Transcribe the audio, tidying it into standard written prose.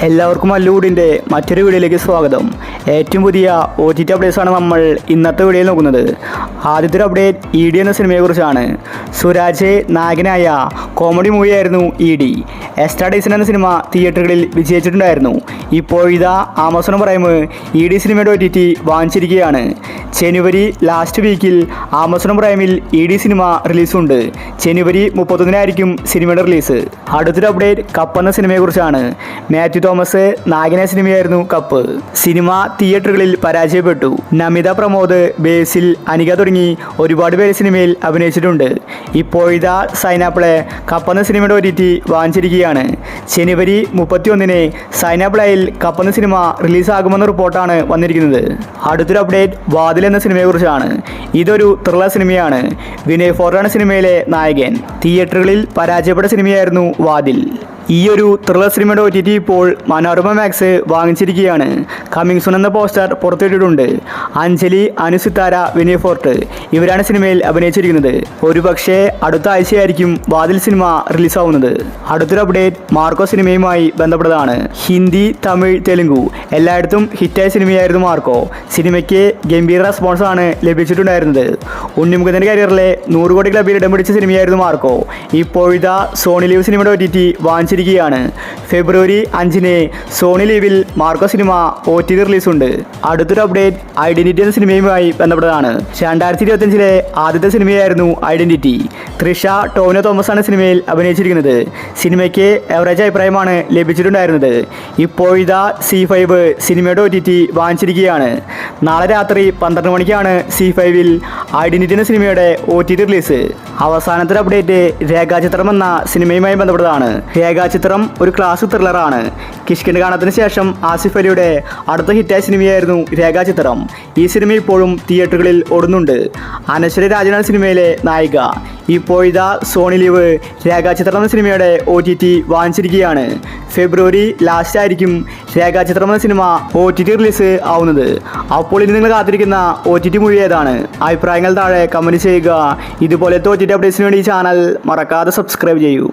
എല്ലാവർക്കും അല്ലൂടിൻ്റെ മറ്റൊരു വീഡിയോയിലേക്ക് സ്വാഗതം. ഏറ്റവും പുതിയ OTT അപ്ഡേറ്റ്സാണ് നമ്മൾ ഇന്നത്തെ വീഡിയോയിൽ നോക്കുന്നത്. ആദ്യത്തെ ഒരു അപ്ഡേറ്റ് ED എന്ന സിനിമയെക്കുറിച്ചാണ്. സുരാജ് നായകനായ കോമഡി മൂവിയായിരുന്നു ED. എക്സ്ട്രാ ഡേയ്സ് എന്ന സിനിമ തിയേറ്ററുകളിൽ വിജയിച്ചിട്ടുണ്ടായിരുന്നു. ഇപ്പോഴിതാ ആമസോൺ പ്രൈം ED സിനിമയുടെ OTT വാങ്ങിച്ചിരിക്കുകയാണ്. ജനുവരി ലാസ്റ്റ് വീക്കിൽ ആമസോൺ പ്രൈമിൽ ED സിനിമ റിലീസുണ്ട്. ജനുവരി 31-നായിരിക്കും സിനിമയുടെ റിലീസ്. അടുത്തൊരു അപ്ഡേറ്റ് കപ്പ് എന്ന സിനിമയെക്കുറിച്ചാണ്. മാത്യു തോമസ് നായകനായ സിനിമയായിരുന്നു കപ്പ്. സിനിമ തിയേറ്ററുകളിൽ പരാജയപ്പെട്ടു. നമിത പ്രമോദ്, ബേസിൽ, അനിക തുടങ്ങി ഒരുപാട് പേര് സിനിമയിൽ അഭിനയിച്ചിട്ടുണ്ട്. ഇപ്പോഴിതാ സൈനാപ്ലേ കപ്പ് എന്ന സിനിമയുടെ OTT വാങ്ങിച്ചിരിക്കുകയാണ്. ജനുവരി 31-ന് സൈനാപ്ലേയിൽ കപ്പ് എന്ന സിനിമ റിലീസാകുമെന്ന റിപ്പോർട്ടാണ് വന്നിരിക്കുന്നത്. അടുത്തൊരു അപ്ഡേറ്റ് വാതിൽ എന്ന സിനിമയെക്കുറിച്ചാണ്. ഇതൊരു ത്രില്ലർ സിനിമയാണ്. വിനയ് ഫോർട്ടാണ് സിനിമയിലെ നായകൻ. തിയേറ്ററുകളിൽ പരാജയപ്പെട്ട സിനിമയായിരുന്നു വാതിൽ. ഈ ഒരു ത്രില്ലർ സിനിമയുടെ OTT ഇപ്പോൾ മനോരമ മാക്സ് വാങ്ങിച്ചിരിക്കുകയാണ്. കമ്മിങ് സൂൺ എന്ന പോസ്റ്റർ പുറത്തിട്ടിട്ടുണ്ട്. അഞ്ജലി, അനുസിത്താര, വിനയ് ഫോർട്ട് ഇവരാണ് സിനിമയിൽ അഭിനയിച്ചിരിക്കുന്നത്. ഒരു പക്ഷേ അടുത്ത ആഴ്ചയായിരിക്കും വാതിൽ സിനിമ റിലീസാവുന്നത്. അടുത്തൊരു അപ്ഡേറ്റ് മാർക്കോ സിനിമയുമായി ബന്ധപ്പെട്ടതാണ്. ഹിന്ദി, തമിഴ്, തെലുങ്കു എല്ലായിടത്തും ഹിറ്റായ സിനിമയായിരുന്നു മാർക്കോ. സിനിമയ്ക്ക് ഗംഭീര റെസ്പോൺസാണ് ലഭിച്ചിട്ടുണ്ടായിരുന്നത്. ഉണ്ണിമുഖത്തിൻ്റെ കരിയറിലെ 100 കോടി ക്ലബിൽ ഇടം പിടിച്ച സിനിമയായിരുന്നു മാർക്കോ. ഇപ്പോഴിതാ സോണി ലീവ് സിനിമയുടെ OTT വാങ്ങിച്ചിരിക്കുകയാണ്. ഫെബ്രുവരി 5-ന് സോണി ലീവിൽ മാർക്കോ സിനിമ OTT റിലീസുണ്ട്. അടുത്തൊരു അപ്ഡേറ്റ് ഐഡന്റിറ്റി എന്ന സിനിമയുമായി ബന്ധപ്പെട്ടതാണ്. 2025-ലെ ആദ്യത്തെ സിനിമയായിരുന്നു ഐഡന്റിറ്റി. തൃഷ, ടോവിനോ തോമസ് ആണ് സിനിമയിൽ അഭിനയിച്ചിരിക്കുന്നത്. സിനിമയ്ക്ക് എവറേജ് അഭിപ്രായമാണ് ലഭിച്ചിട്ടുണ്ടായിരുന്നത്. ഇപ്പോഴിതാ C5 സിനിമയുടെ OTT വാങ്ങിച്ചിരിക്കുകയാണ്. നാളെ രാത്രി 12 മണിക്കാണ് C5-ൽ ഐഡന്റിറ്റി എന്ന സിനിമയുടെ OTT റിലീസ്. അവസാനത്തെ അപ്ഡേറ്റ് രേഖാചിത്രം എന്ന സിനിമയുമായി ബന്ധപ്പെട്ടതാണ്. രേഖാചിത്രം ഒരു ക്ലാസ് ത്രില്ലറാണ്. കിഷ്കിണ്ട് കാണത്തിന് ശേഷം ആസിഫ് അലിയുടെ അടുത്ത ഹിറ്റായ സിനിമയായിരുന്നു രേഖാചിത്രം. ഈ സിനിമ ഇപ്പോഴും തിയേറ്ററുകളിൽ ഓടുന്നുണ്ട്. അനശ്വര രാജനാണ് സിനിമയിലെ നായിക. ഇപ്പോഴിതാ സോണി ലീവ് രേഖാചിത്രം എന്ന സിനിമയുടെ OTT വാങ്ങിച്ചിരിക്കുകയാണ്. ഫെബ്രുവരി ലാസ്റ്റ് ആയിരിക്കും രേഖാചിത്രം എന്ന സിനിമ OTT റിലീസ് ആവുന്നത്. അപ്പോൾ ഇനി നിങ്ങൾ കാത്തിരിക്കുന്ന OTT മൂവി ഏതാണ്? അഭിപ്രായങ്ങൾ താഴെ കമൻറ്റ് ചെയ്യുക. ഇതുപോലത്തെ OTT അപ്ഡേറ്റ്സിന് വേണ്ടി ഈ ചാനൽ മറക്കാതെ സബ്സ്ക്രൈബ് ചെയ്യൂ.